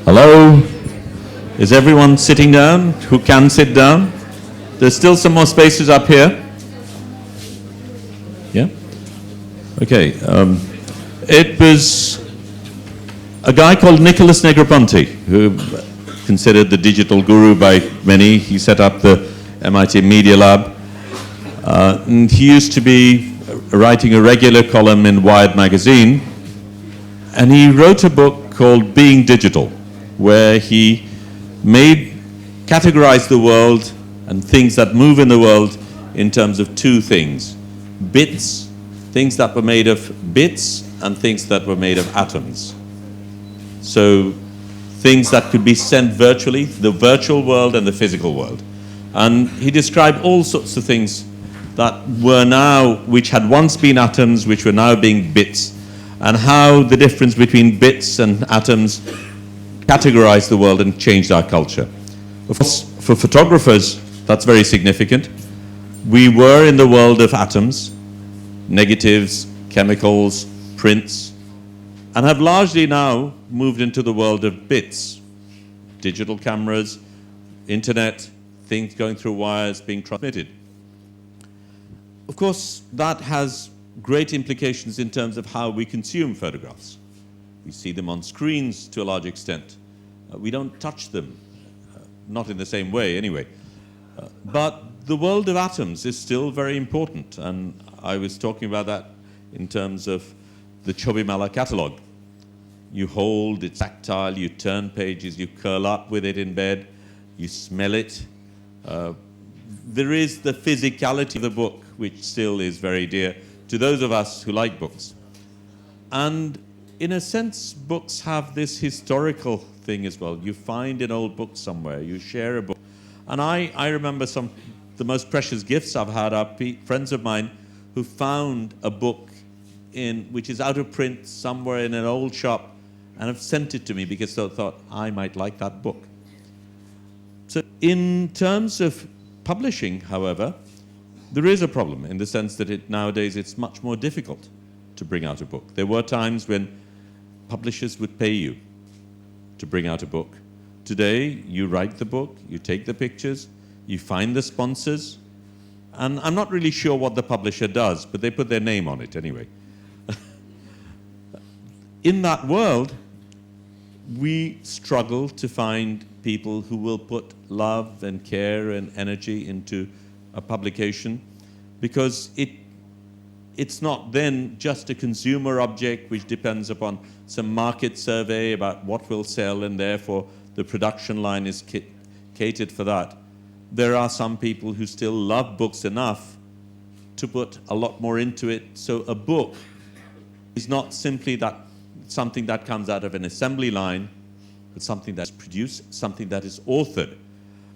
Hello? Is everyone sitting down who can sit down? There's still some more spaces up here. Yeah? Okay. It was a guy called Nicholas Negroponte, who considered the digital guru by many. He set up the MIT Media Lab. And he used to be writing a regular column in Wired magazine. And he wrote a book called Being Digital, where he categorized the world and things that move in the world in terms of two things: bits, things that were made of bits, and things that were made of atoms. So things that could be sent virtually, the virtual world and the physical world. And he described all sorts of things that were now, which had once been atoms, which were now being bits, and how the difference between bits and atoms categorized the world and changed our culture. Of course, for photographers, that's very significant. We were in the world of atoms, negatives, chemicals, prints, and have largely now moved into the world of bits, digital cameras, internet, things going through wires being transmitted. Of course, that has great implications in terms of how we consume photographs. We see them on screens to a large extent. We don't touch them, not in the same way anyway. But the world of atoms is still very important, and I was talking about that in terms of the Chobi Mela catalog. You hold, it's tactile, you turn pages, you curl up with it in bed, you smell it. There is the physicality of the book, which still is very dear to those of us who like books. And in a sense, books have this historical thing as well. You find an old book somewhere, you share a book. And I remember the most precious gifts I've had are friends of mine who found a book which is out of print somewhere in an old shop and have sent it to me because they thought I might like that book. So in terms of publishing, however, there is a problem in the sense that nowadays it's much more difficult to bring out a book. There were times when publishers would pay you to bring out a book. Today, you write the book, you take the pictures, you find the sponsors, and I'm not really sure what the publisher does, but they put their name on it anyway. In that world, we struggle to find people who will put love and care and energy into a publication, because it's not then just a consumer object which depends upon some market survey about what will sell, and therefore the production line is catered for that. There are some people who still love books enough to put a lot more into it. So a book is not simply something that comes out of an assembly line, but something that's produced, something that is authored.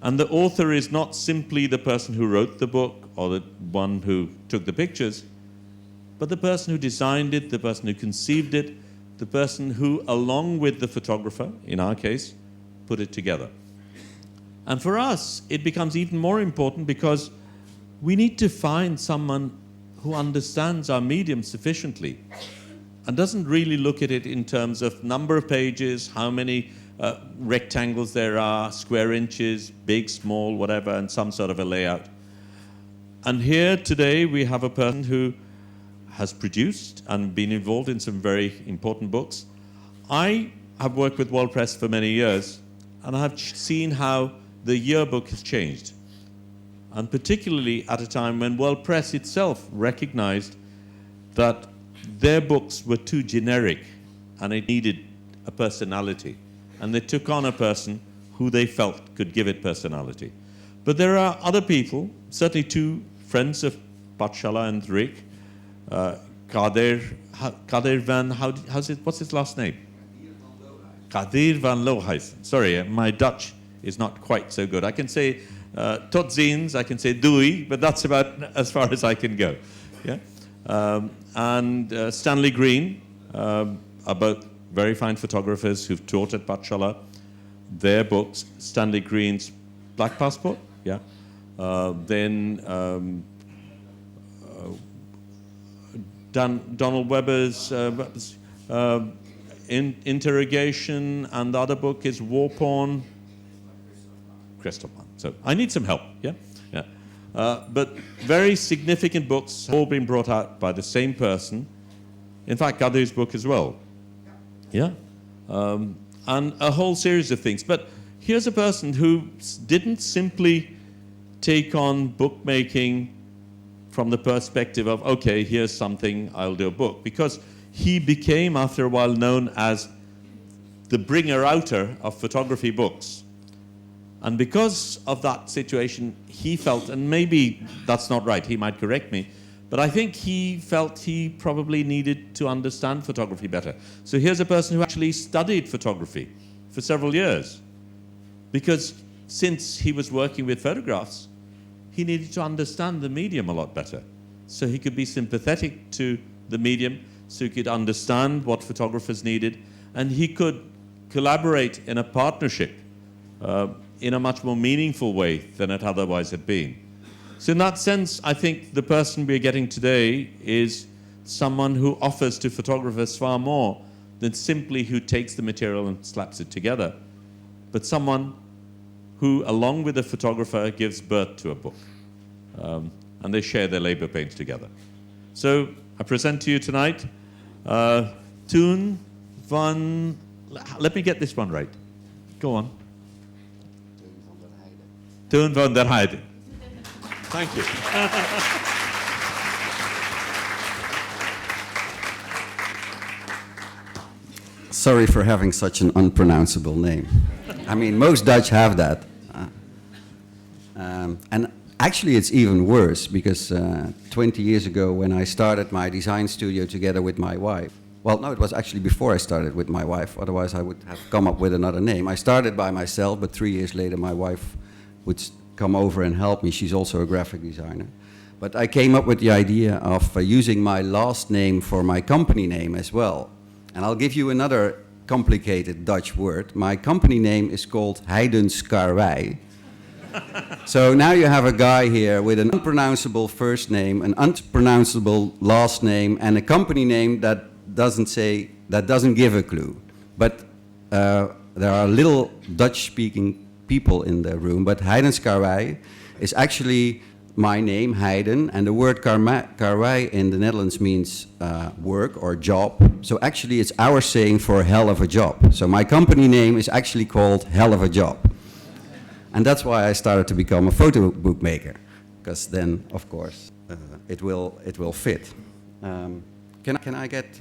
And the author is not simply the person who wrote the book or the one who took the pictures, but the person who designed it, the person who conceived it, the person who, along with the photographer, in our case, put it together. And for us, it becomes even more important because we need to find someone who understands our medium sufficiently and doesn't really look at it in terms of number of pages, how many rectangles there are, square inches, big, small, whatever, and some sort of a layout. And here today we have a person who has produced and been involved in some very important books. I have worked with World Press for many years, and I have seen how the yearbook has changed. And particularly at a time when World Press itself recognized that their books were too generic and it needed a personality. And they took on a person who they felt could give it personality. But there are other people, certainly two friends of Patshala and Rick, Kadir van, what's his last name? Kadir van Lohuizen. Sorry, my Dutch is not quite so good. I can say tot ziens, I can say doei, but that's about as far as I can go. Yeah? And Stanley Green are both very fine photographers who've taught at Patshala. Their books, Stanley Green's Black Passport, yeah. Then Donald Webber's Interrogation, and the other book is War Porn. Crystal One. So I need some help, yeah? Yeah. But very significant books have all been brought out by the same person. In fact, Gadu's book as well. Yeah? And a whole series of things. But here's a person who didn't simply take on bookmaking from the perspective of, okay, here's something, I'll do a book. Because he became, after a while, known as the bringer-outer of photography books. And because of that situation, he felt, and maybe that's not right, he might correct me, but I think he felt he probably needed to understand photography better. So here's a person who actually studied photography for several years. Because since he was working with photographs, he needed to understand the medium a lot better. So he could be sympathetic to the medium, so he could understand what photographers needed, and he could collaborate in a partnership in a much more meaningful way than it otherwise had been. So in that sense, I think the person we're getting today is someone who offers to photographers far more than simply who takes the material and slaps it together, but someone who, along with the photographer, gives birth to a book. And they share their labor pains together. So I present to you tonight Teun van... Let me get this one right. Go on. Teun van der Heijden. Thank you. Sorry for having such an unpronounceable name. I mean, most Dutch have that. And actually, it's even worse, because 20 years ago, when I started my design studio together with my wife, well, no, it was actually before I started with my wife, otherwise I would have come up with another name. I started by myself, but 3 years later, my wife would come over and help me. She's also a graphic designer. But I came up with the idea of using my last name for my company name as well. And I'll give you another complicated Dutch word. My company name is called Heijden Skarwei. So now you have a guy here with an unpronounceable first name, an unpronounceable last name, and a company name that doesn't give a clue. But there are little Dutch-speaking people in the room, but Heijden Skarwei is actually my name, Heijden, and the word karwei in the Netherlands means work or job. So actually it's our saying for hell of a job. So my company name is actually called Hell of a Job. And that's why I started to become a photo bookmaker, because then, of course, it will fit. Can I get...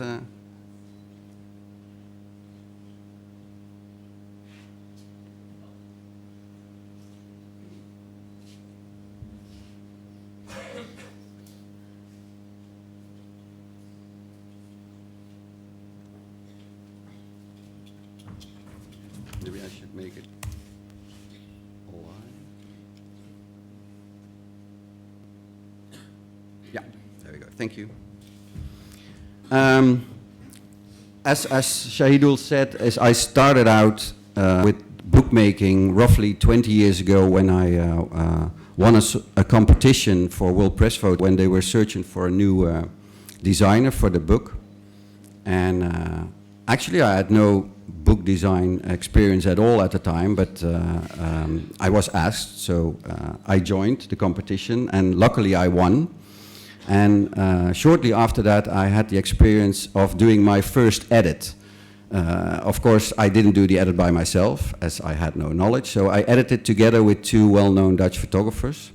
Maybe I should make it alive. Yeah, there we go. Thank you. As Shahidul said, as I started out with bookmaking roughly 20 years ago, when I won a competition for World Press Photo when they were searching for a new designer for the book. And actually I had no book design experience at all at the time, but I was asked, so I joined the competition, and luckily I won. And shortly after that, I had the experience of doing my first edit. Of course, I didn't do the edit by myself, as I had no knowledge, so I edited together with two well-known Dutch photographers.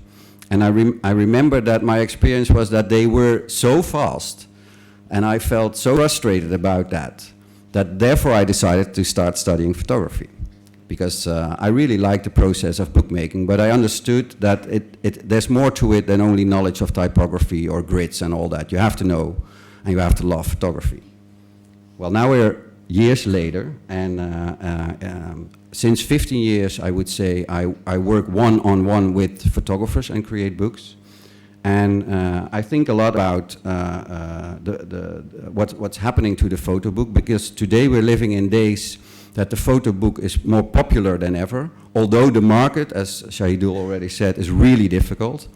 And I remember that my experience was that they were so fast, and I felt so frustrated about that therefore I decided to start studying photography. Because I really liked the process of bookmaking, but I understood that there's more to it than only knowledge of typography or grids and all that. You have to know, and you have to love photography. Well, now we're years later, and since 15 years, I would say, I work one-on-one with photographers and create books. And I think a lot about what's happening to the photo book, because today we're living in days that the photo book is more popular than ever, although the market, as Shahidul already said, is really difficult.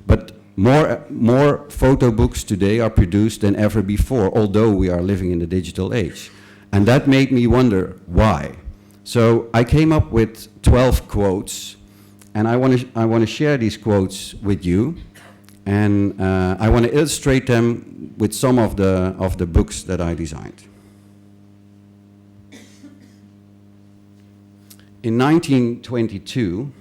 But more photo books today are produced than ever before, although we are living in the digital age. And that made me wonder why. So I came up with 12 quotes, and I want to share these quotes with you, and I want to illustrate them with some of the books that I designed. In 1922,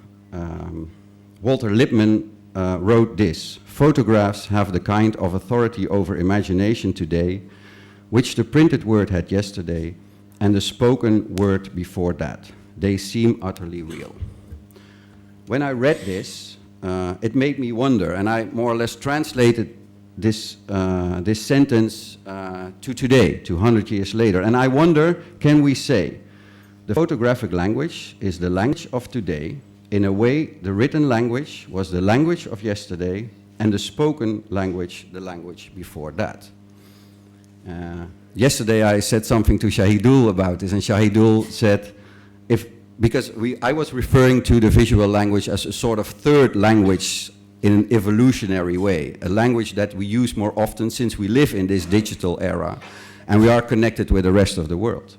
Walter Lippmann wrote this: "Photographs have the kind of authority over imagination today which the printed word had yesterday and the spoken word before that. They seem utterly real." When I read this, it made me wonder, and I more or less translated this sentence to today, 200 years later. And I wonder, can we say, the photographic language is the language of today. In a way, the written language was the language of yesterday, and the spoken language, the language before that. Yesterday I said something to Shahidul about this, and Shahidul said, because I was referring to the visual language as a sort of third language in an evolutionary way, a language that we use more often since we live in this digital era, and we are connected with the rest of the world.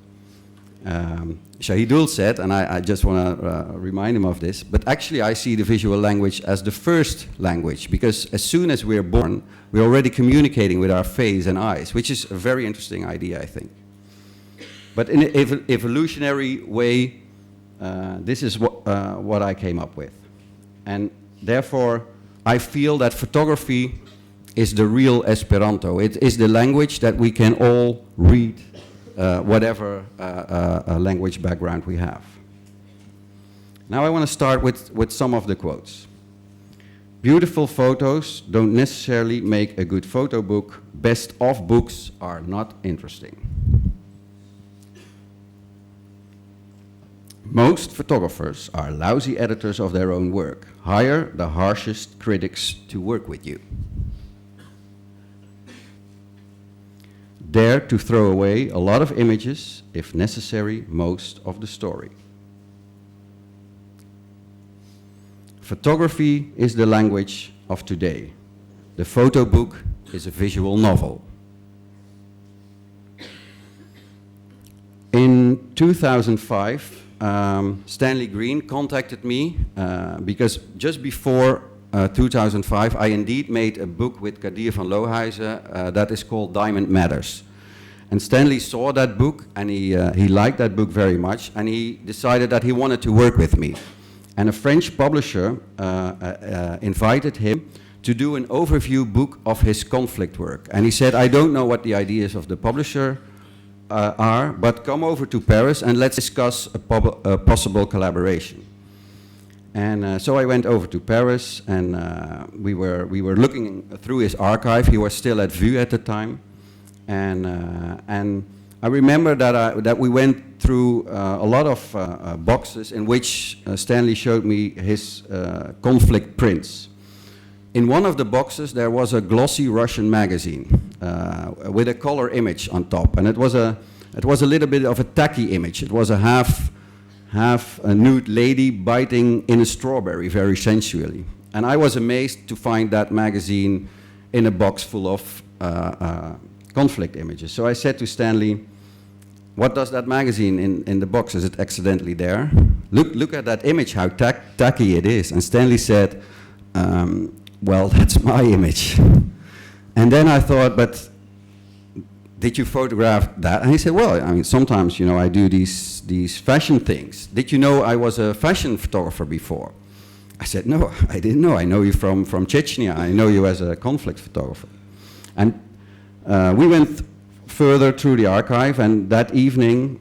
Shahidul said, and I just want to remind him of this, but actually I see the visual language as the first language, because as soon as we're born, we're already communicating with our face and eyes, which is a very interesting idea, I think. But in an evolutionary way, this is what I came up with. And therefore, I feel that photography is the real Esperanto. It is the language that we can all read, whatever language background we have. Now I want to start with some of the quotes. "Beautiful photos don't necessarily make a good photo book. Best of books are not interesting." "Most photographers are lousy editors of their own work. Hire the harshest critics to work with you." "Dare to throw away a lot of images, if necessary, most of the story." "Photography is the language of today. The photo book is a visual novel." In 2005, Stanley Green contacted me because just before 2005, I indeed made a book with Kadir van Lohuizen that is called Diamond Matters. And Stanley saw that book, and he liked that book very much, and he decided that he wanted to work with me. And a French publisher invited him to do an overview book of his conflict work. And he said, "I don't know what the ideas of the publisher are, but come over to Paris and let's discuss a possible collaboration." And so I went over to Paris, and we were looking through his archive. He was still at VU at the time, and I remember that we went through a lot of boxes in which Stanley showed me his conflict prints. In one of the boxes there was a glossy Russian magazine with a color image on top, and it was a little bit of a tacky image. It was a half a nude lady biting in a strawberry very sensually. And I was amazed to find that magazine in a box full of conflict images. So I said to Stanley, "What does that magazine in the box? Is it accidentally there? Look at that image, how tacky it is." And Stanley said, "Well, that's my image." And then I thought, "But did you photograph that?" And he said, "Well, I mean, sometimes, you know, I do these fashion things. Did you know I was a fashion photographer before?" I said, "No, I didn't know. I know you from Chechnya. I know you as a conflict photographer." And we went further through the archive, and that evening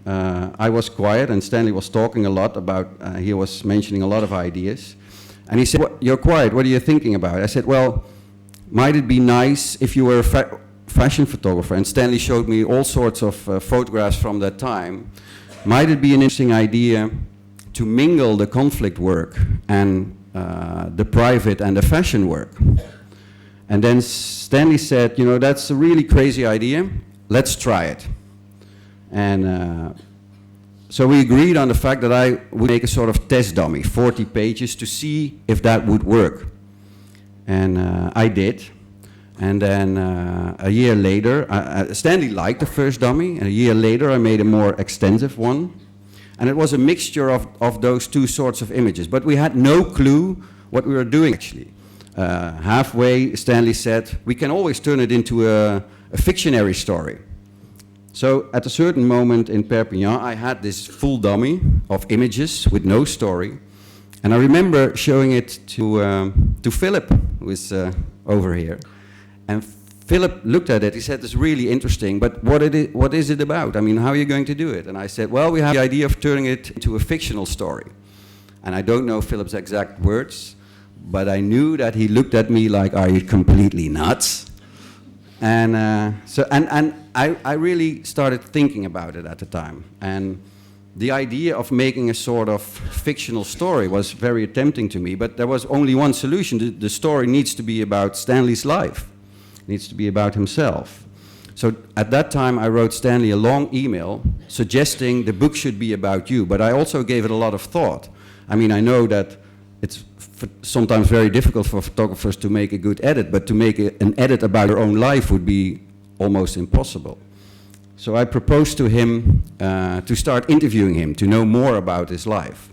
I was quiet, and Stanley was talking a lot about, he was mentioning a lot of ideas. And he said, "You're quiet, what are you thinking about?" I said, "Well, might it be nice if you were a fashion photographer?" And Stanley showed me all sorts of photographs from that time. "Might it be an interesting idea to mingle the conflict work and the private and the fashion work?" And then Stanley said, "You know, that's a really crazy idea. Let's try it." And so we agreed on the fact that I would make a sort of test dummy, 40 pages, to see if that would work. And I did. And then a year later, Stanley liked the first dummy, and a year later I made a more extensive one. And it was a mixture of those two sorts of images, but we had no clue what we were doing actually. Halfway, Stanley said, we can always turn it into a fictionary story. So at a certain moment in Perpignan, I had this full dummy of images with no story. And I remember showing it to Philip, who is over here. And Philip looked at it, he said, it's really interesting, but what is it about? I mean, how are you going to do it? And I said, well, we have the idea of turning it into a fictional story. And I don't know Philip's exact words, but I knew that he looked at me like, are you completely nuts? And I really started thinking about it at the time. And the idea of making a sort of fictional story was very tempting to me, but there was only one solution. The story needs to be about Stanley's life. It needs to be about himself. So at that time I wrote Stanley a long email suggesting the book should be about you, but I also gave it a lot of thought. I mean, I know that it's sometimes very difficult for photographers to make a good edit, but to make an edit about your own life would be almost impossible. So I proposed to him to start interviewing him, to know more about his life.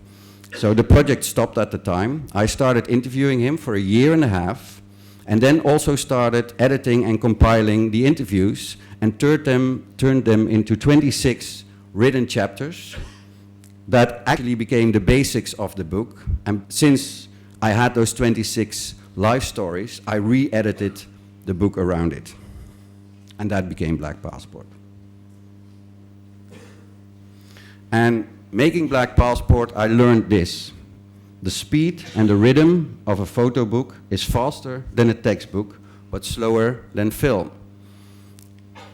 So the project stopped at the time. I started interviewing him for a year and a half, and then also started editing and compiling the interviews and turned them into 26 written chapters that actually became the basics of the book. And since I had those 26 life stories, I re-edited the book around it. And that became Black Passport. And making Black Passport, I learned this. The speed and the rhythm of a photo book is faster than a textbook, but slower than film.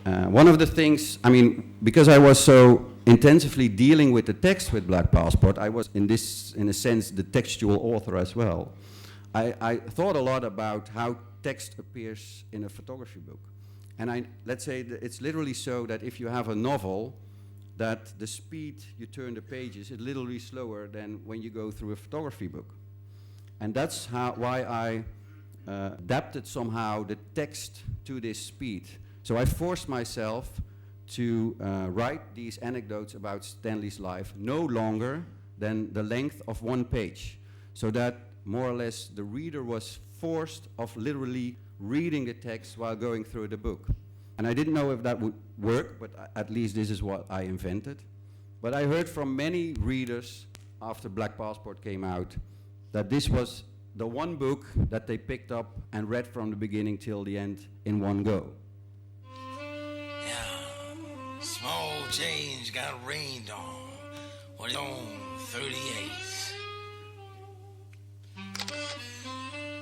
One of the things, I mean, because I was so intensively dealing with the text with Black Passport, I was in a sense, the textual author as well. I thought a lot about how text appears in a photography book. And let's say that it's literally so that if you have a novel, that the speed you turn the pages is literally slower than when you go through a photography book. And that's why I adapted somehow the text to this speed. So I forced myself to write these anecdotes about Stanley's life no longer than the length of one page, so that more or less the reader was forced of literally reading the text while going through the book. And I didn't know if that would work, but at least this is what I invented. But I heard from many readers after Black Passport came out that this was the one book that they picked up and read from the beginning till the end in one go. Yeah, small change got rained on. What is on 38th?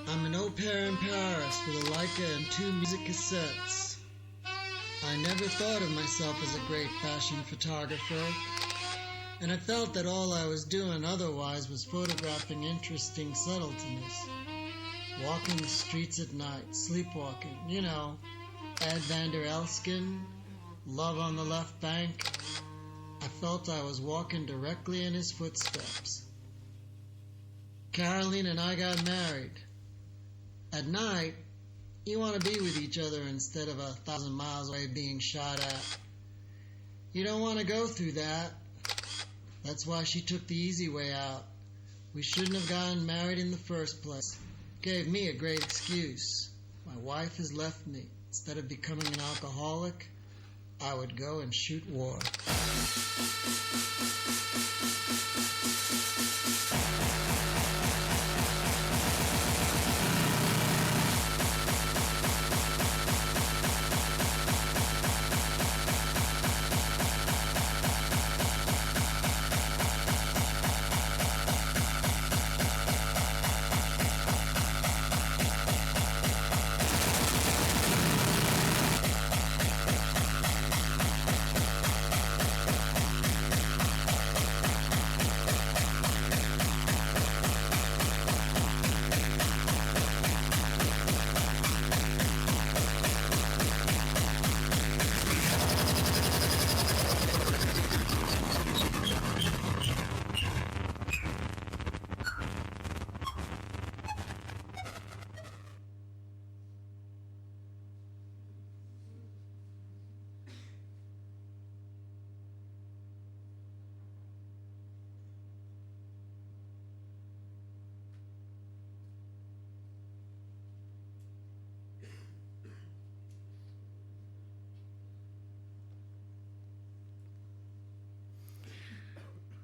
I'm an au pair in Paris with a Leica and 2 music cassettes. I never thought of myself as a great fashion photographer, and I felt that all I was doing otherwise was photographing interesting subtleties. Walking the streets at night, sleepwalking, you know, Ed van der Elsken, Love on the Left Bank. I felt I was walking directly in his footsteps. Caroline and I got married. At night, you want to be with each other instead of 1,000 miles away being shot at. You don't want to go through that. That's why she took the easy way out. We shouldn't have gotten married in the first place. Gave me a great excuse. My wife has left me. Instead of becoming an alcoholic, I would go and shoot war.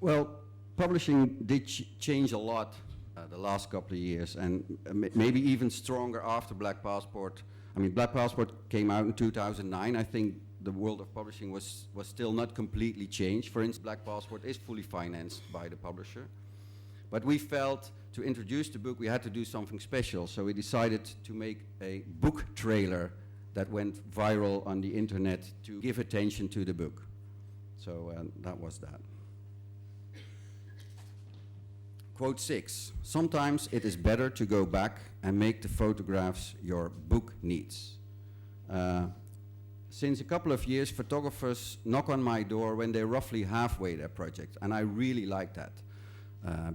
Well, publishing did change a lot the last couple of years, and maybe even stronger after Black Passport. I mean, Black Passport came out in 2009. I think the world of publishing was still not completely changed. For instance, Black Passport is fully financed by the publisher. But we felt to introduce the book, we had to do something special. So we decided to make a book trailer that went viral on the internet to give attention to the book. So that was that. Quote 6, sometimes it is better to go back and make the photographs your book needs. Since a couple of years, photographers knock on my door when they're roughly halfway their project, and I really like that.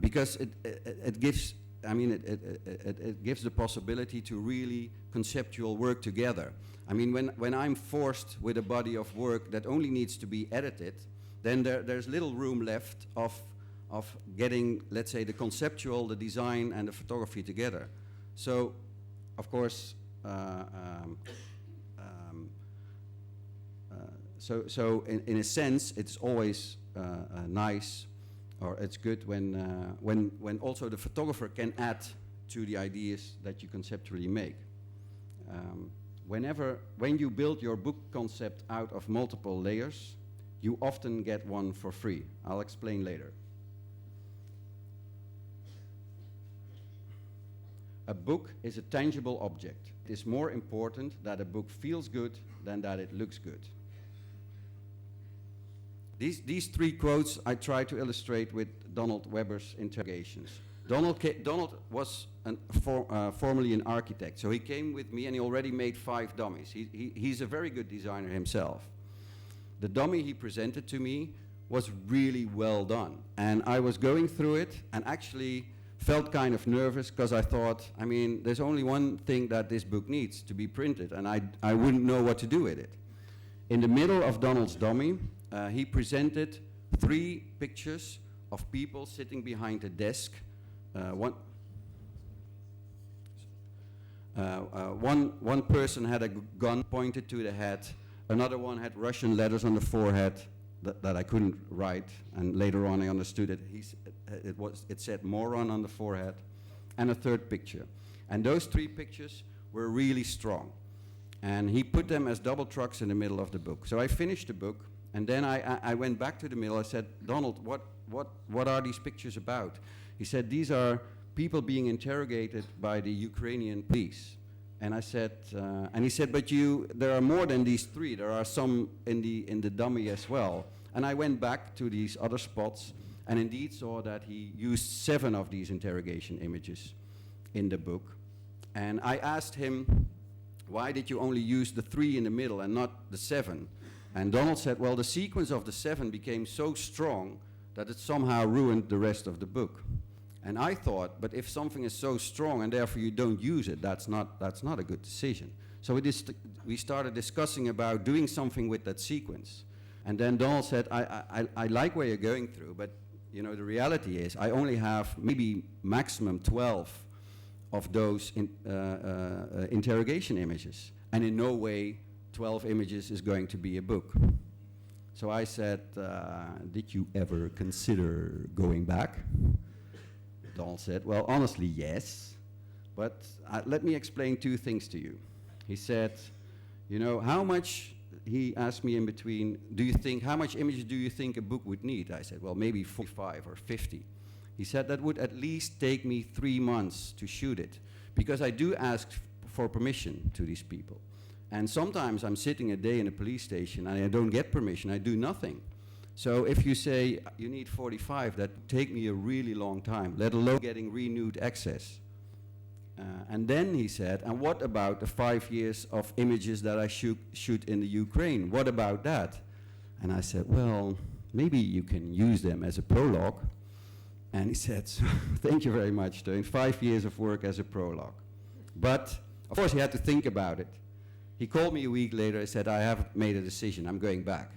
Because it gives, I mean, it gives the possibility to really conceptual work together. I mean, when I'm forced with a body of work that only needs to be edited, then there's little room left of getting, let's say, the conceptual, the design, and the photography together. So, of course, so in a sense, it's always nice, or it's good when also the photographer can add to the ideas that you conceptually make. When you build your book concept out of multiple layers, you often get one for free. I'll explain later. A book is a tangible object. It is more important that a book feels good than that it looks good. These three quotes I try to illustrate with Donald Webber's interrogations. Donald was formerly an architect, so he came with me and he already made 5 dummies. He's a very good designer himself. The dummy he presented to me was really well done, and I was going through it and actually felt kind of nervous because I thought, I mean, there's only one thing that this book needs to be printed, and I wouldn't know what to do with it. In the middle of Donald's dummy, he presented 3 pictures of people sitting behind a desk. One person had a gun pointed to the head, another one had Russian letters on the forehead that I couldn't write, and later on I understood it. It said moron on the forehead, and a third picture. And those 3 pictures were really strong. And he put them as double trucks in the middle of the book. So I finished the book, and then I went back to the middle. I said, Donald, what are these pictures about? He said, these are people being interrogated by the Ukrainian police. And I said, and he said, but there are more than these 3. There are some in the dummy as well. And I went back to these other spots and indeed saw that he used 7 of these interrogation images in the book. And I asked him, why did you only use the 3 in the middle and not the 7? And Donald said, well, the sequence of the 7 became so strong that it somehow ruined the rest of the book. And I thought, but if something is so strong and therefore you don't use it, that's not a good decision. So we started discussing about doing something with that sequence. And then Donald said, I like where you're going through, but you know, the reality is I only have maybe maximum 12 of those interrogation images. And in no way 12 images is going to be a book. So I said, did you ever consider going back? Donald said, well, honestly, yes. But let me explain 2 things to you. He said, you know, how much, he asked me in between, how much images do you think a book would need? I said, well, maybe 45 or 50. He said, that would at least take me 3 months to shoot it, because I do ask for permission to these people. And sometimes I'm sitting a day in a police station and I don't get permission, I do nothing. So if you say you need 45, that would take me a really long time, let alone getting renewed access. And then he said, and what about the 5 years of images that I shoot in the Ukraine? What about that? And I said, well, maybe you can use them as a prologue. And he said, thank you very much, Teun, 5 years of work as a prologue. But, of course, he had to think about it. He called me a week later and said, I have made a decision, I'm going back.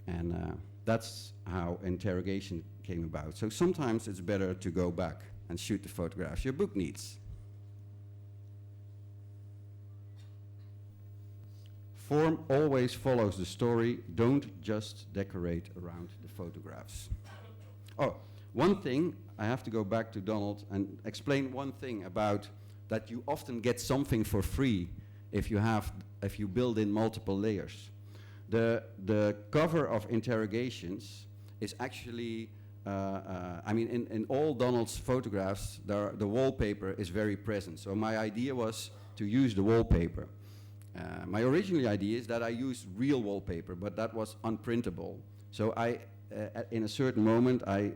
And that's how interrogation came about. So sometimes it's better to go back and shoot the photographs your book needs. Form always follows the story. Don't just decorate around the photographs. Oh, one thing, I have to go back to Donald and explain one thing about that you often get something for free if you build in multiple layers. The cover of Interrogations is actually, I mean, in all Donald's photographs, the wallpaper is very present. So my idea was to use the wallpaper. My original idea is that I use real wallpaper, but that was unprintable. So in a certain moment, I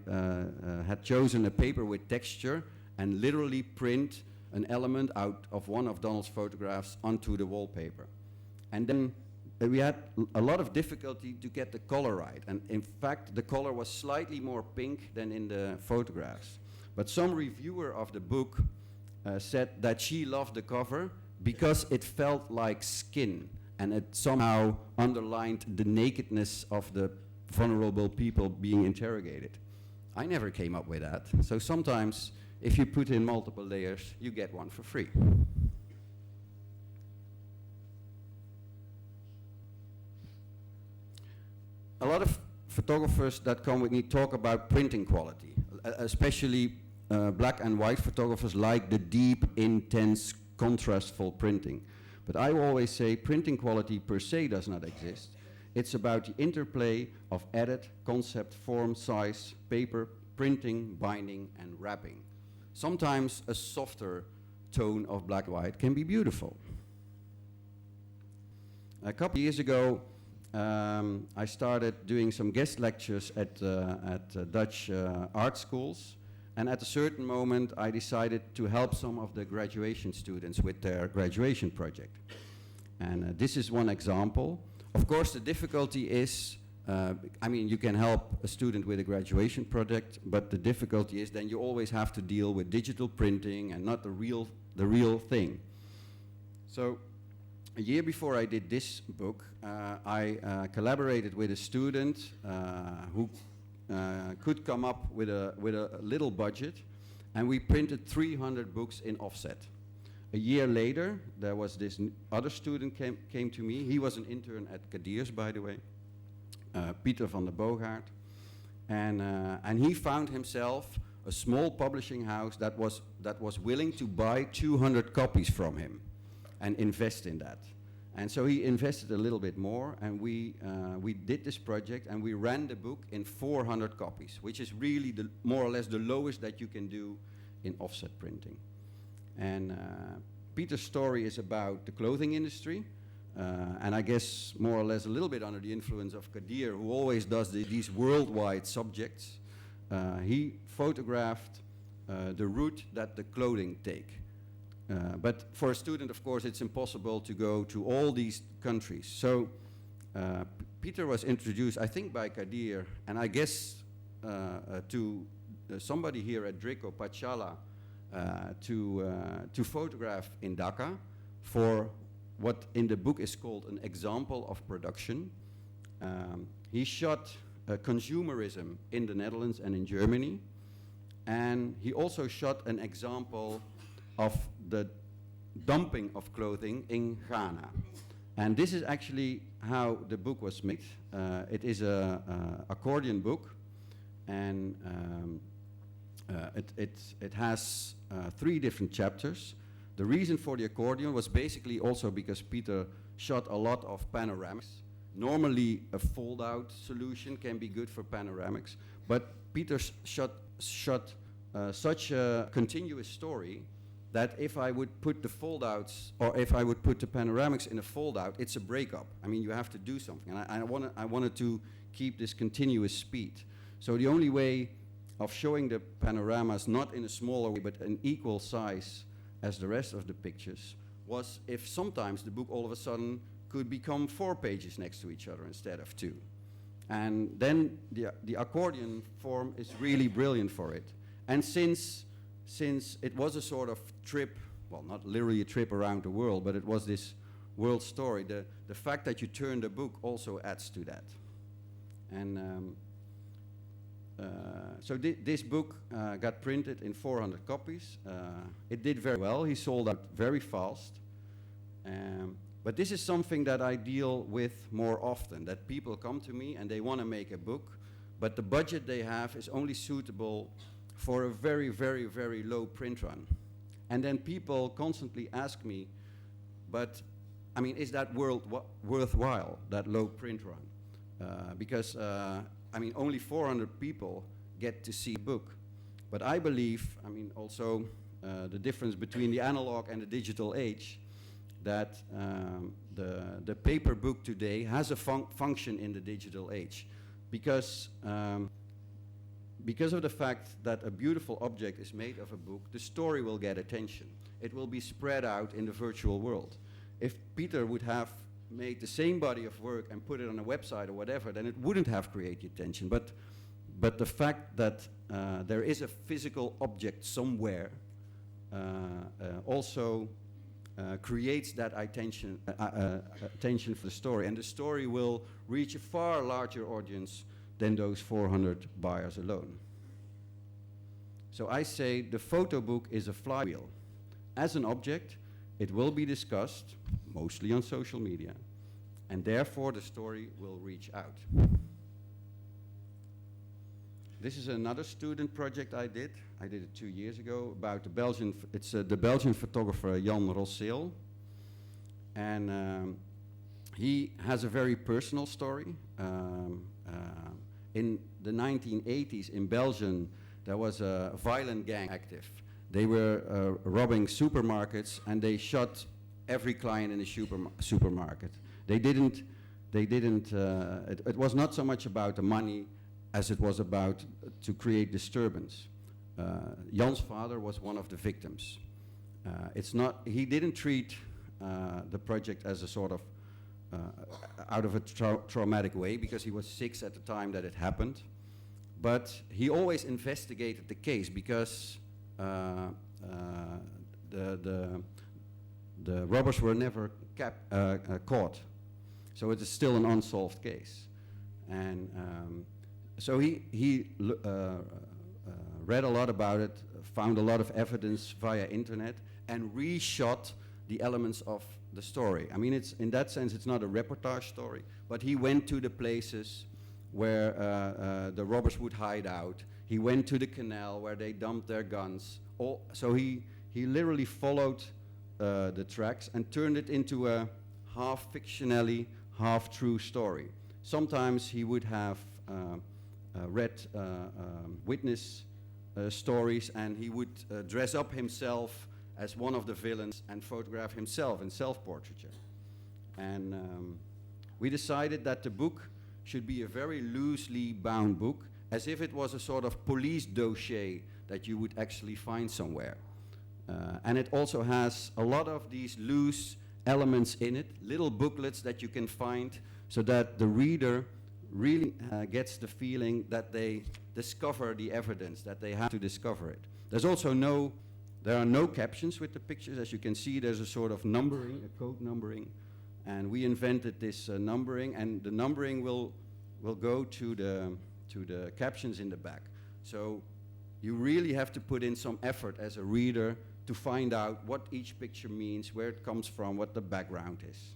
had chosen a paper with texture and literally print an element out of one of Donald's photographs onto the wallpaper. And then we had a lot of difficulty to get the color right. And in fact, the color was slightly more pink than in the photographs. But some reviewer of the book said that she loved the cover because it felt like skin, and it somehow underlined the nakedness of the vulnerable people being interrogated. I never came up with that. So sometimes, if you put in multiple layers, you get one for free. A lot of photographers that come with me talk about printing quality, especially black and white photographers like the deep, intense, contrastful printing. But I always say printing quality per se does not exist. It's about the interplay of edit, concept, form, size, paper, printing, binding, and wrapping. Sometimes a softer tone of black and white can be beautiful. A couple of years ago, I started doing some guest lectures at Dutch art schools. And at a certain moment, I decided to help some of the graduation students with their graduation project. And this is one example. Of course, the difficulty is, I mean, you can help a student with a graduation project, but the difficulty is then you always have to deal with digital printing and not the real thing. So, a year before I did this book, I collaborated with a student who could come up with a little budget, and we printed 300 books in offset. A year later, there was this other student came to me. He was an intern at Kadir's, by the way, Pieter van der Boogaard, and he found himself a small publishing house that was willing to buy 200 copies from him and invest in that. And so he invested a little bit more, and we did this project, and we ran the book in 400 copies, which is really more or less the lowest that you can do in offset printing. And Peter's story is about the clothing industry, and I guess more or less a little bit under the influence of Kadir, who always does these worldwide subjects. He photographed the route that the clothing take. But for a student, of course, it's impossible to go to all these countries. So Peter was introduced, I think, by Kadir, and I guess to somebody here at Drico, Pachala, to photograph in Dhaka for what in the book is called an example of production. He shot consumerism in the Netherlands and in Germany, and he also shot an example of the dumping of clothing in Ghana. And this is actually how the book was made. It is an accordion book, and it has 3 different chapters. The reason for the accordion was basically also because Peter shot a lot of panoramics. Normally a fold-out solution can be good for panoramics, but Peter shot such a continuous story that if I would put the fold-outs, or if I would put the panoramics in a fold-out, it's a breakup. I mean, you have to do something. And I wanted to keep this continuous speed. So the only way of showing the panoramas, not in a smaller way, but an equal size as the rest of the pictures, was if sometimes the book all of a sudden could become 4 pages next to each other instead of 2. And then the accordion form is really brilliant for it. And since it was a sort of trip, well, not literally a trip around the world, but it was this world story, the fact that you turn the book also adds to that. And so this book got printed in 400 copies. It did very well. He sold out very fast. But this is something that I deal with more often, that people come to me and they want to make a book, but the budget they have is only suitable for a very, very, very low print run. And then people constantly ask me, but I mean, is that worthwhile, that low print run? Because I mean, only 400 people get to see a book. But I believe, I mean, also the difference between the analog and the digital age, that the paper book today has a function in the digital age. Because of the fact that a beautiful object is made of a book, the story will get attention. It will be spread out in the virtual world. If Peter would have made the same body of work and put it on a website or whatever, then it wouldn't have created attention. But the fact that there is a physical object somewhere also creates that attention for the story, and the story will reach a far larger audience than those 400 buyers alone. So I say the photo book is a flywheel. As an object, it will be discussed, mostly on social media, and therefore the story will reach out. This is another student project I did. I did it 2 years ago about the Belgian, the Belgian photographer Jan Rosseel. And he has a very personal story. In the 1980s in Belgium, there was a violent gang active. They were robbing supermarkets, and they shot every client in the supermarket. It was not so much about the money as it was about to create disturbance. Jan's father was one of the victims. He didn't treat the project as a sort of out of a traumatic way, because he was 6 at the time that it happened. But he always investigated the case, because the robbers were never caught. So it is still an unsolved case. And so he read a lot about it, found a lot of evidence via internet, and reshot the elements of the story. I mean, in that sense, it's not a reportage story, but he went to the places where the robbers would hide out. He went to the canal where they dumped their guns. So he literally followed the tracks and turned it into a half fictionally, half true story. Sometimes he would have read witness stories, and he would dress up himself as one of the villains and photograph himself in self-portraiture. And we decided that the book should be a very loosely bound book, as if it was a sort of police dossier that you would actually find somewhere. And it also has a lot of these loose elements in it, little booklets that you can find, so that the reader really gets the feeling that they discover the evidence, that they have to discover it. There are no captions with the pictures. As you can see, there's a sort of numbering, a code numbering, and we invented this numbering, and the numbering will go to the captions in the back. So you really have to put in some effort as a reader to find out what each picture means, where it comes from, what the background is.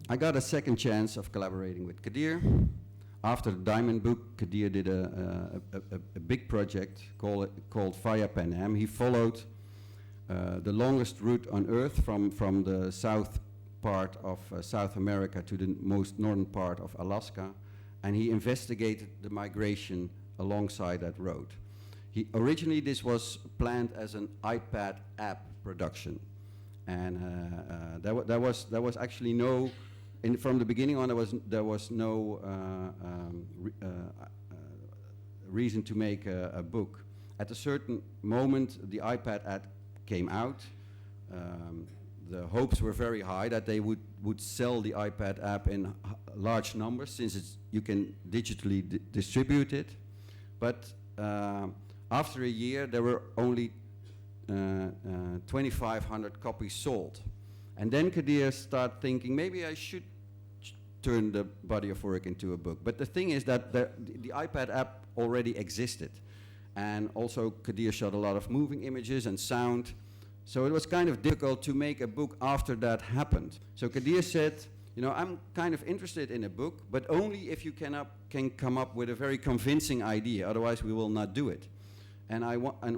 I got a second chance of collaborating with Kadir. After the Diamond book, Kadir did a big project called Via Pan Am. He followed the longest route on Earth from the south part of South America to the most northern part of Alaska, and he investigated the migration alongside that road. Originally this was planned as an iPad app production, and there was actually no, from the beginning on there was no reason to make a book. At a certain moment, the iPad app came out. The hopes were very high that they would would sell the iPad app in large numbers, since you can digitally distribute it. But after a year, there were only 2,500 copies sold. And then Kadir started thinking, maybe I should turn the body of work into a book. But the thing is that the iPad app already existed. And also Kadir shot a lot of moving images and sound. So it was kind of difficult to make a book after that happened. So Kadir said, you know, I'm kind of interested in a book, but only if you can come up with a very convincing idea, otherwise we will not do it. And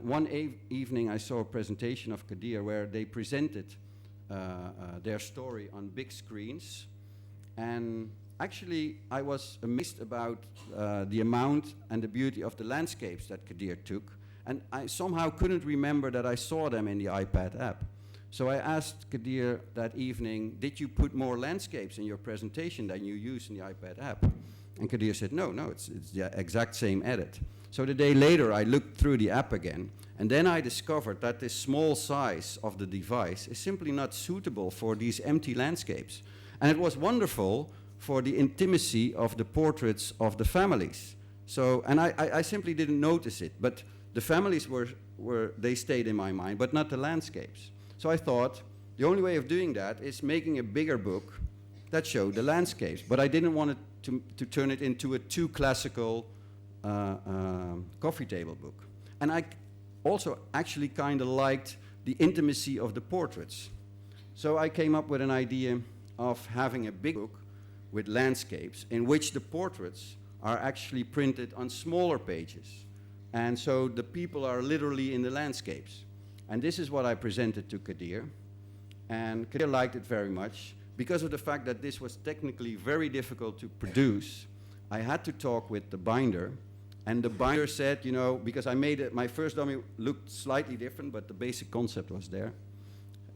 one evening I saw a presentation of Kadir where they presented their story on big screens. And actually I was amazed about the amount and the beauty of the landscapes that Kadir took. And I somehow couldn't remember that I saw them in the iPad app. So I asked Kadir that evening, did you put more landscapes in your presentation than you use in the iPad app? And Kadir said, no, it's the exact same edit. So the day later, I looked through the app again, and then I discovered that this small size of the device is simply not suitable for these empty landscapes. And it was wonderful for the intimacy of the portraits of the families. So, and I simply didn't notice it, but the families they stayed in my mind, but not the landscapes. So I thought, the only way of doing that is making a bigger book that showed the landscapes. But I didn't want it to turn it into a too classical coffee table book. And I also actually kind of liked the intimacy of the portraits. So I came up with an idea of having a big book with landscapes in which the portraits are actually printed on smaller pages. And so the people are literally in the landscapes. And this is what I presented to Kadir. And Kadir liked it very much. Because of the fact that this was technically very difficult to produce, I had to talk with the binder. And the binder said, you know, because I made it, my first dummy looked slightly different, but the basic concept was there.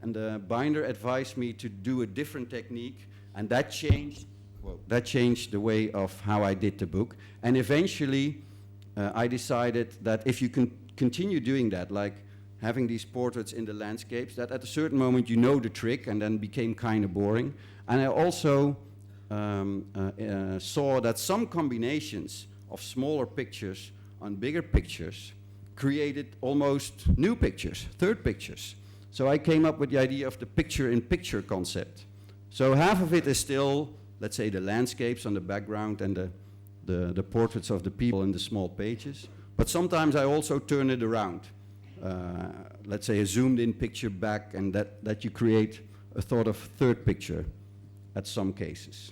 And the binder advised me to do a different technique, and that changed the way of how I did the book. And eventually, I decided that if you can continue doing that, like having these portraits in the landscapes, that at a certain moment you know the trick, and then became kind of boring. And I also saw that some combinations of smaller pictures on bigger pictures created almost new pictures, third pictures. So I came up with the idea of the picture-in-picture concept. So half of it is still, let's say, the landscapes on the background and the portraits of the people in the small pages. But sometimes I also turn it around. Let's say a zoomed-in picture back, and that you create a sort of third picture at some cases.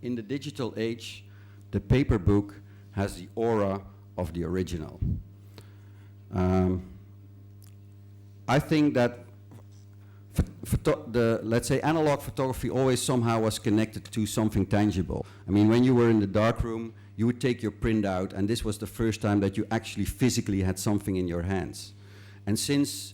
In the digital age, the paper book has the aura of the original. I think that let's say analog photography always somehow was connected to something tangible. I mean, when you were in the darkroom, you would take your printout, and this was the first time that you actually physically had something in your hands. And since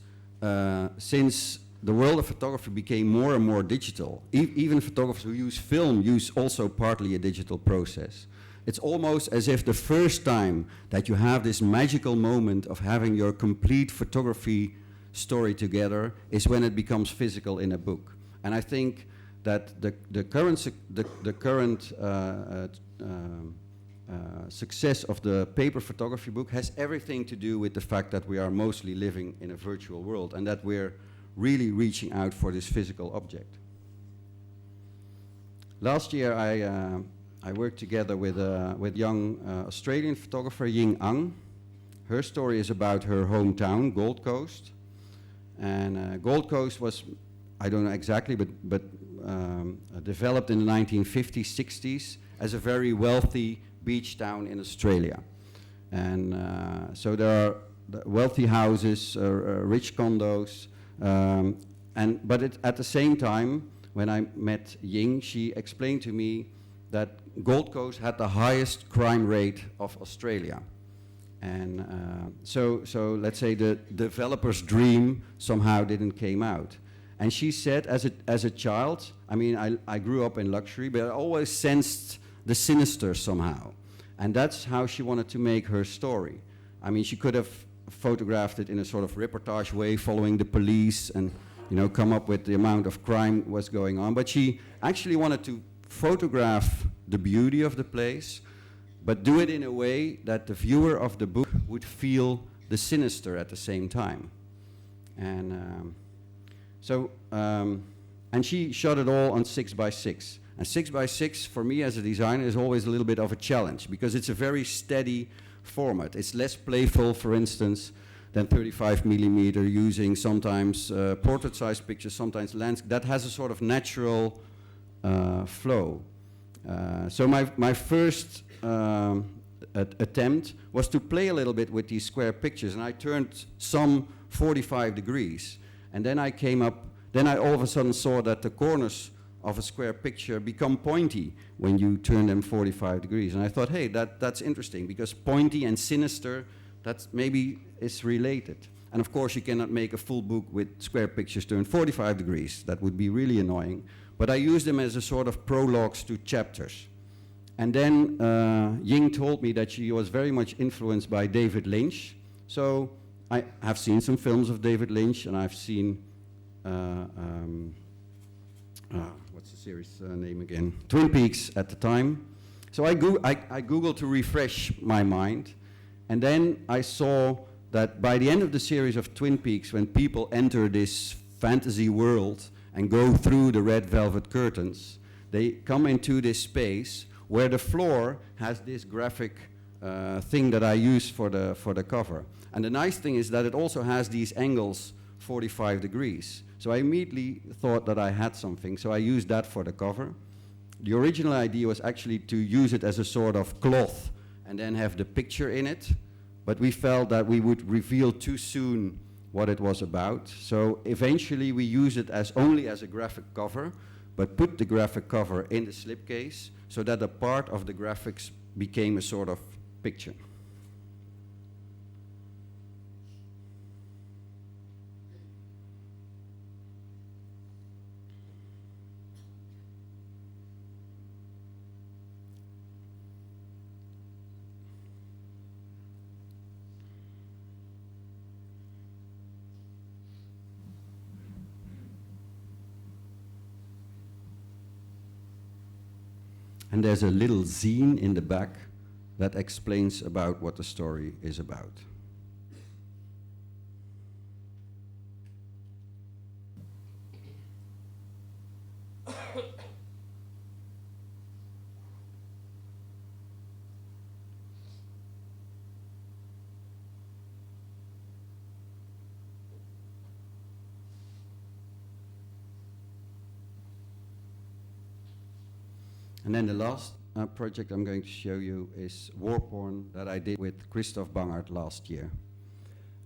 the world of photography became more and more digital, even photographers who use film use also partly a digital process. It's almost as if the first time that you have this magical moment of having your complete photography story together is when it becomes physical in a book. And I think that the current success of the paper photography book has everything to do with the fact that we are mostly living in a virtual world, and that we're really reaching out for this physical object. Last year I worked together with young Australian photographer Ying Ang. Her story is about her hometown, Gold Coast. And Gold Coast was, I don't know exactly, but developed in the 1950s, 60s as a very wealthy beach town in Australia. And so there are wealthy houses, rich condos, But at the same time, when I met Ying, she explained to me that Gold Coast had the highest crime rate of Australia. And so let's say the developer's dream somehow didn't came out. And she said, as a child, I mean, I grew up in luxury, but I always sensed the sinister somehow. And that's how she wanted to make her story. I mean, she could have photographed it in a sort of reportage way, following the police and, you know, come up with the amount of crime was going on. But she actually wanted to photograph the beauty of the place, but do it in a way that the viewer of the book would feel the sinister at the same time. And and she shot it all on 6x6. And 6x6 for me as a designer is always a little bit of a challenge, because it's a very steady format. It's less playful, for instance, than 35mm, using sometimes portrait-sized pictures, sometimes landscape. That has a sort of natural flow. So my first attempt was to play a little bit with these square pictures, and I turned some 45 degrees. And then I all of a sudden saw that the corners of a square picture become pointy when you turn them 45 degrees. And I thought, hey, that's interesting, because pointy and sinister, that's maybe is related. And of course, you cannot make a full book with square pictures turned 45 degrees. That would be really annoying. But I used them as a sort of prologues to chapters. And then Ying told me that she was very much influenced by David Lynch. So I have seen some films of David Lynch, and I've seen, what's the series name again? Twin Peaks at the time. So I Googled to refresh my mind. And then I saw that by the end of the series of Twin Peaks, when people enter this fantasy world and go through the red velvet curtains, they come into this space where the floor has this graphic thing that I use for the cover. And the nice thing is that it also has these angles 45 degrees. So I immediately thought that I had something, so I used that for the cover. The original idea was actually to use it as a sort of cloth and then have the picture in it, but we felt that we would reveal too soon what it was about. So eventually we use it only as a graphic cover, but put the graphic cover in the slipcase so that a part of the graphics became a sort of picture. And there's a little zine in the back that explains about what the story is about. And then the last project I'm going to show you is War Porn that I did with Christoph Bangert last year.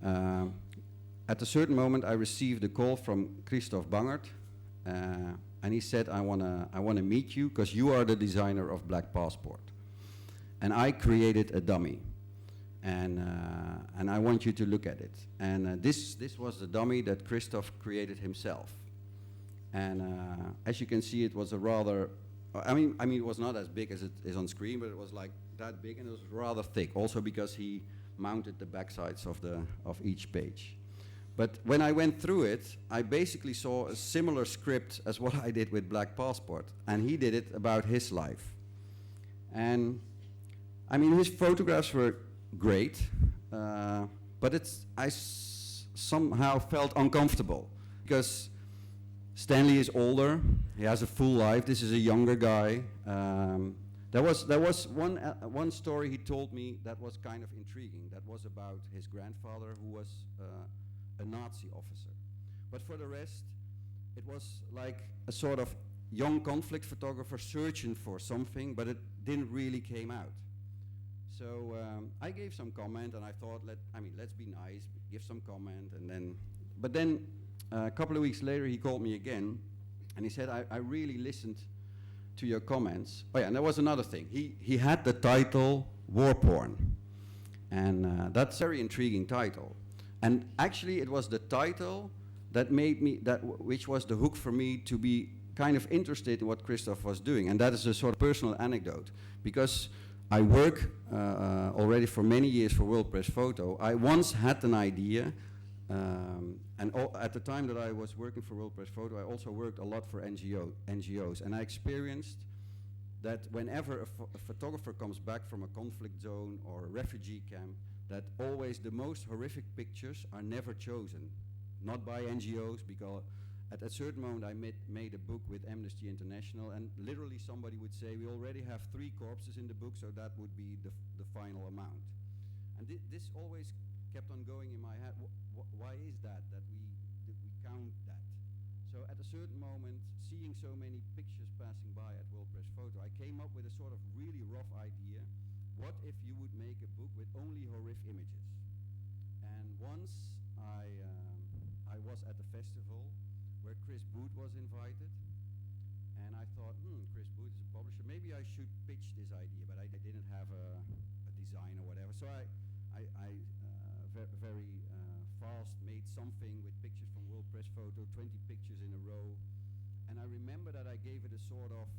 At a certain moment I received a call from Christoph Bangert, and he said, I wanna meet you because you are the designer of Black Passport. And I created a dummy, and I want you to look at it. And this was the dummy that Christoph created himself. And as you can see, it was a rather, I mean, it was not as big as it is on screen, but it was like that big, and it was rather thick, also because he mounted the backsides of each page. But when I went through it, I basically saw a similar script as what I did with Black Passport, and he did it about his life. And I mean, his photographs were great, but I somehow felt uncomfortable because Stanley is older. He has a full life. This is a younger guy. There was one story he told me that was kind of intriguing. That was about his grandfather, who was a Nazi officer. But for the rest, it was like a sort of young conflict photographer searching for something, but it didn't really came out. So I gave some comment, and I thought, let's be nice, give some comment, and then. But then a couple of weeks later, he called me again, and he said, I really listened to your comments. Oh yeah, and there was another thing. He had the title War Porn, and that's a very intriguing title. And actually, it was the title that made me, which was the hook for me to be kind of interested in what Christoph was doing. And that is a sort of personal anecdote, because I work already for many years for World Press Photo. I once had an idea, at the time that I was working for World Press Photo, I also worked a lot for NGOs, and I experienced that whenever a photographer comes back from a conflict zone or a refugee camp, that always the most horrific pictures are never chosen, not by NGOs, because at a certain moment I made a book with Amnesty International, and literally somebody would say, we already have 3 corpses in the book, so that would be the final amount. And this always kept on going in my head. Why is that we count that? So at a certain moment, seeing so many pictures passing by at World Press Photo, I came up with a sort of really rough idea. What if you would make a book with only horrific images? And once I was at a festival where Chris Booth was invited, and I thought, Chris Booth is a publisher, maybe I should pitch this idea, but I didn't have a design or whatever. So I very fast made something with pictures from World Press Photo, 20 pictures in a row, and I remember that I gave it a sort of,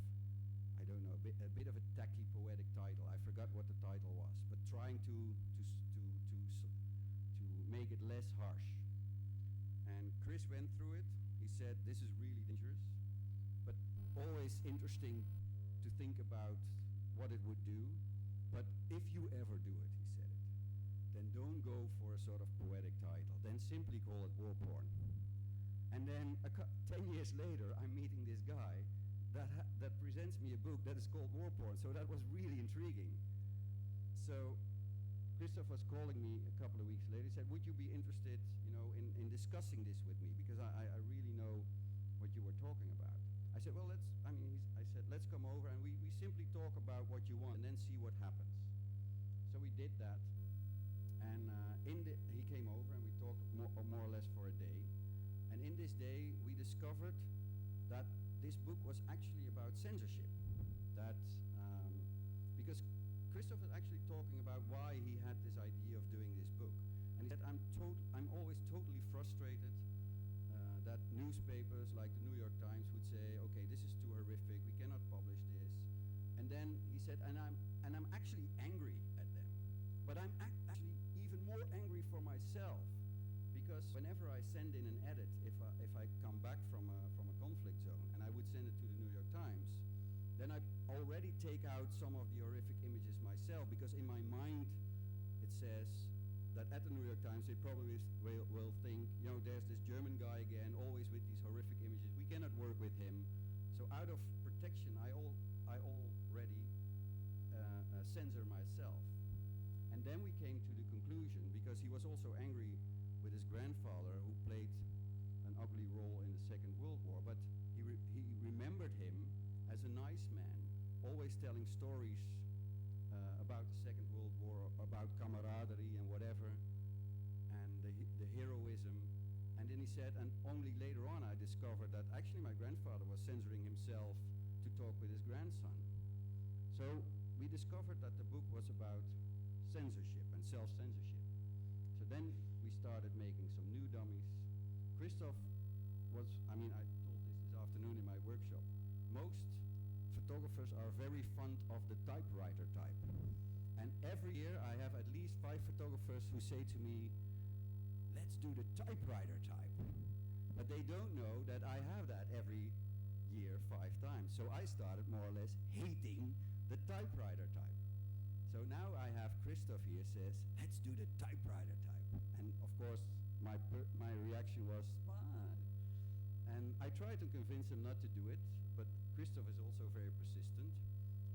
I don't know, a bit of a tacky poetic title. I forgot what the title was, but trying to make it less harsh. And Chris went through it. He said, this is really dangerous, but always interesting to think about what it would do. But if you ever do it, he said it, then don't go for a sort of poetic title. Then simply call it war porn. And then 10 years later, I'm meeting this guy that presents me a book that is called War Porn. So that was really intriguing. So Christoph was calling me a couple of weeks later. He said, would you be interested, in discussing this with me? Because I really know what you were talking about. I said, well, let's come over and we simply talk about what you want and then see what happens. So we did that. And he came over and we talked more or less for a day. And in this day, we discovered that this book was actually about censorship. Because Christoph was actually talking about why he had this idea of doing this book. And he said, I'm always totally frustrated that newspapers like the New York Times would say, okay, this is too horrific, we cannot publish this. And then he said, and I'm actually angry at them. But I'm actually even more angry for myself, because whenever I send in an edit, if I come back from a conflict zone and I would send it to the New York Times, then I already take out some of the horrific images myself, because in my mind it says that at the New York Times they probably will think, there's this German guy again, always with these horrific images, we cannot work with him. So out of protection, I already censor myself. And then we came to the conclusion, because he was also angry with his grandfather, who played an ugly role in the Second World War, but he remembered him as a nice man, always telling stories about the Second World War, about camaraderie and whatever, and the heroism. And then he said, and only later on I discovered that actually my grandfather was censoring himself to talk with his grandson. So we discovered that the book was about censorship and self-censorship. So then we started making some new dummies. Christoph was, I told this afternoon in my workshop, most photographers are very fond of the typewriter type. And every year I have at least 5 photographers who say to me, let's do the typewriter type. But they don't know that I have that every year 5 times. So I started more or less hating the typewriter type. So now I have Christoph here says, let's do the typewriter type. And of course, my reaction was, and I tried to convince him not to do it, but Christoph is also very persistent.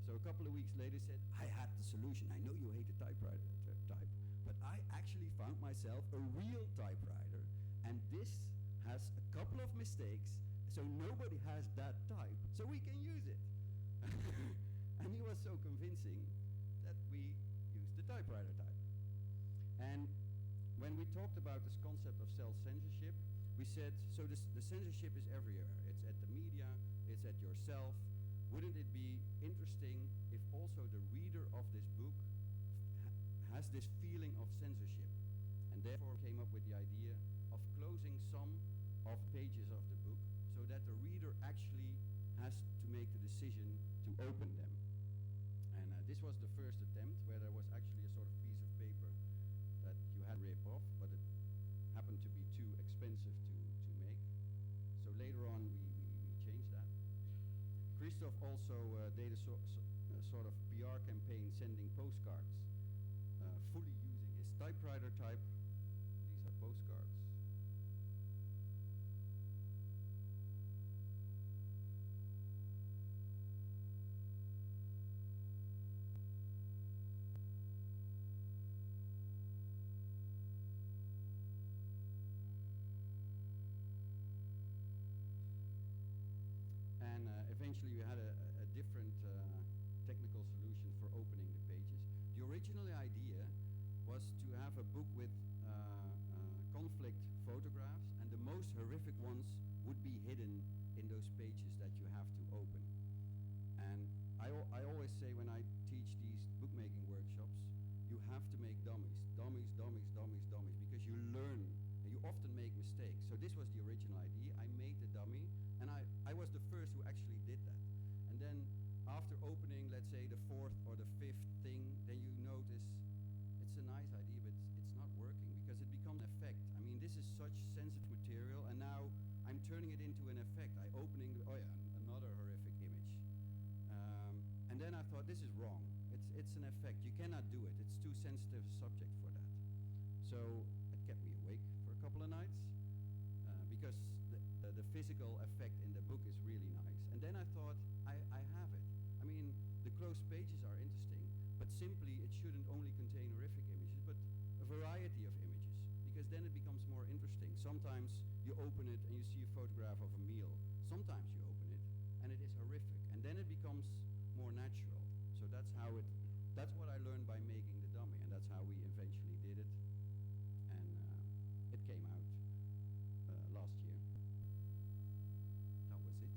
So a couple of weeks later he said, I had the solution. I know you hate the typewriter type, but I actually found myself a real typewriter, and this has a couple of mistakes, so nobody has that type, so we can use it. And he was so convincing that we used the typewriter type. And when we talked about this concept of self-censorship, we said, so the censorship is everywhere. It's at the media, it's at yourself. Wouldn't it be interesting if also the reader of this book has this feeling of censorship? And therefore came up with the idea of closing some of the pages of the book so that the reader actually has to make the decision to open them. And this was the first attempt, where there was actually a sort of piece of paper that you had to rip off, but it happened to be too expensive to make. So later on we changed that. Christoph also did a sort of PR campaign sending postcards, fully using his typewriter type. These are postcards. And eventually we had a different technical solution for opening the pages. The original idea was to have a book with conflict photographs, and the most horrific ones would be hidden in those pages that you have to open. And I always say when I teach these bookmaking workshops, you have to make dummies, because you learn and you often make mistakes. So this was the original idea. I made the dummy, and I was the first who actually did that. And then after opening, let's say, the fourth or the fifth thing, then you notice it's a nice idea, but it's not working because it becomes an effect. I mean, this is such sensitive material, and now I'm turning it into an effect. Oh yeah, another horrific image. And then I thought, this is wrong. It's an effect. You cannot do it. It's too sensitive a subject for that. So it kept me awake for a couple of nights because the physical effect in the book is really nice. And then I thought, I have it. I mean, the closed pages are interesting, but simply it shouldn't only contain horrific images, but a variety of images, because then it becomes more interesting. Sometimes you open it and you see a photograph of a meal. Sometimes you open it and it is horrific, and then it becomes more natural. So that's what I learned by making the dummy, and that's how we eventually did it. And it came out last year. That was it.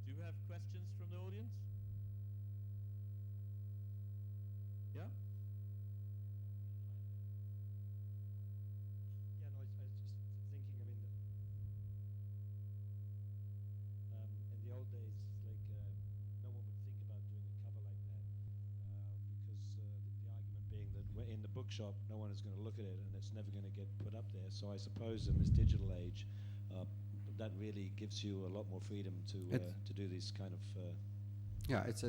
Do you have questions from the audience? Yeah? Yeah, no, I was just thinking, I mean, in the old days, like, no one would think about doing a cover like that, because the argument being that in the bookshop, no one is going to look at it and it's never going to get put up there. So I suppose in this digital age, that really gives you a lot more freedom to do these kind of... Yeah, it's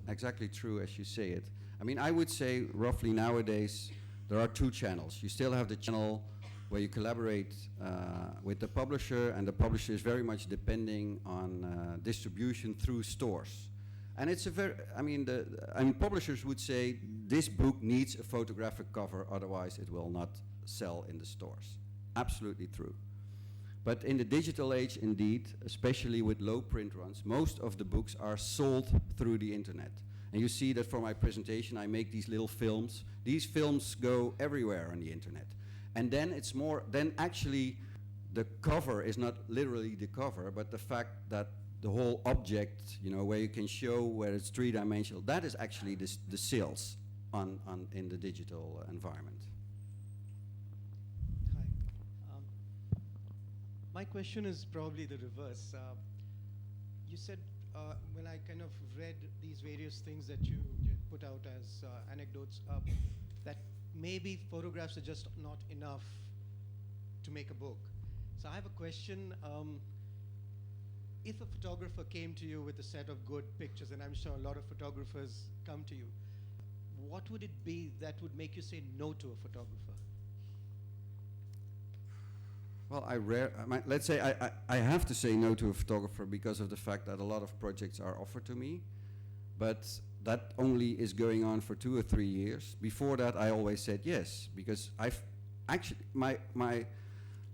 exactly true as you say it. I mean, I would say roughly nowadays there are two channels. You still have the channel where you collaborate with the publisher, and the publisher is very much depending on distribution through stores. And it's publishers would say this book needs a photographic cover, otherwise it will not sell in the stores. Absolutely true. But in the digital age, indeed, especially with low print runs, most of the books are sold through the internet. And you see that for my presentation, I make these little films. These films go everywhere on the internet. And then it's more, then actually the cover is not literally the cover, but the fact that the whole object, you know, where you can show where it's three-dimensional, that is actually the sales in the digital environment. My question is probably the reverse. You said when I kind of read these various things that you put out as anecdotes, that maybe photographs are just not enough to make a book. So I have a question. If a photographer came to you with a set of good pictures, and I'm sure a lot of photographers come to you, what would it be that would make you say no to a photographer? Well, let's say I have to say no to a photographer because of the fact that a lot of projects are offered to me, but that only is going on for 2 or 3 years. Before that, I always said yes, because actually,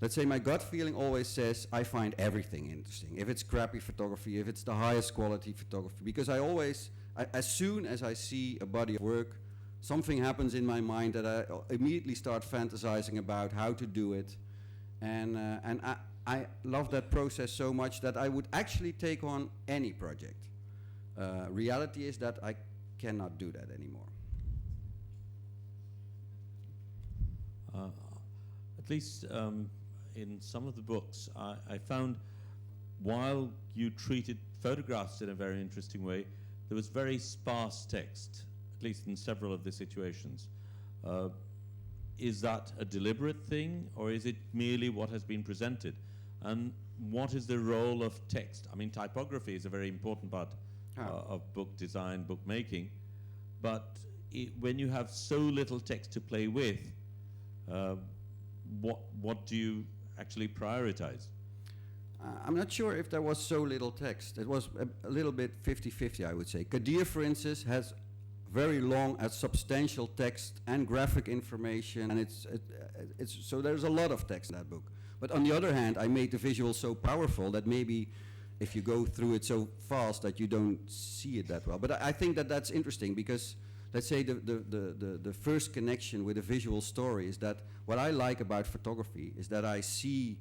let's say my gut feeling always says I find everything interesting. If it's crappy photography, if it's the highest quality photography, because as soon as I see a body of work, something happens in my mind that I immediately start fantasizing about how to do it, and I love that process so much that I would actually take on any project. Reality is that I cannot do that anymore. At least in some of the books, I found while you treated photographs in a very interesting way, there was very sparse text, at least in several of the situations. Is that a deliberate thing, or is it merely what has been presented? And what is the role of text? I mean, typography is a very important part of book design, book making, but when you have so little text to play with, what do you actually prioritize? I'm not sure if there was so little text. It was a little bit 50-50, I would say. Kadir, for instance, has very long and substantial text and graphic information, and so there's a lot of text in that book. But on the other hand, I made the visual so powerful that maybe if you go through it so fast that you don't see it that well. But I think that that's interesting because, let's say, the first connection with a visual story is that what I like about photography is that I see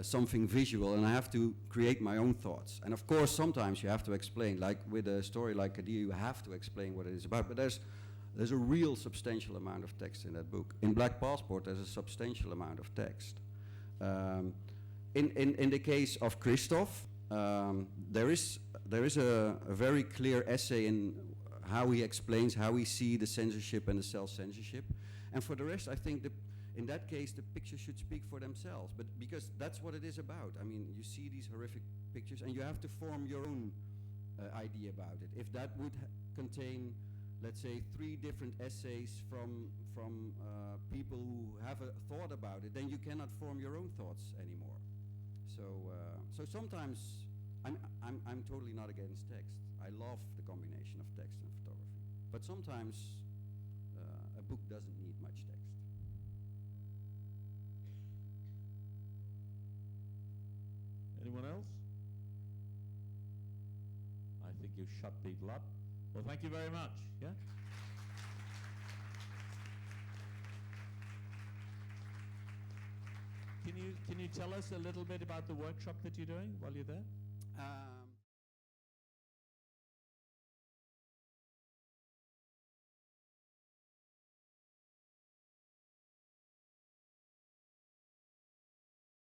something visual and I have to create my own thoughts. And of course, sometimes you have to explain, like with a story like Kadir, you have to explain what it is about. But there's a real substantial amount of text in that book. In Black Passport, there's a substantial amount of text. In the case of Christoph, there is a very clear essay in how he explains how we see the censorship and the self-censorship. And for the rest, I think in that case, the pictures should speak for themselves, but because that's what it is about. I mean, you see these horrific pictures and you have to form your own idea about it. If that would contain, let's say, 3 different essays from people who have a thought about it, then you cannot form your own thoughts anymore. So sometimes I'm totally not against text. I love the combination of text and photography, but sometimes a book doesn't need much text. Anyone else? I think you've shut people up. Well, thank you very much. Yeah. Can you tell us a little bit about the workshop that you're doing while you're there?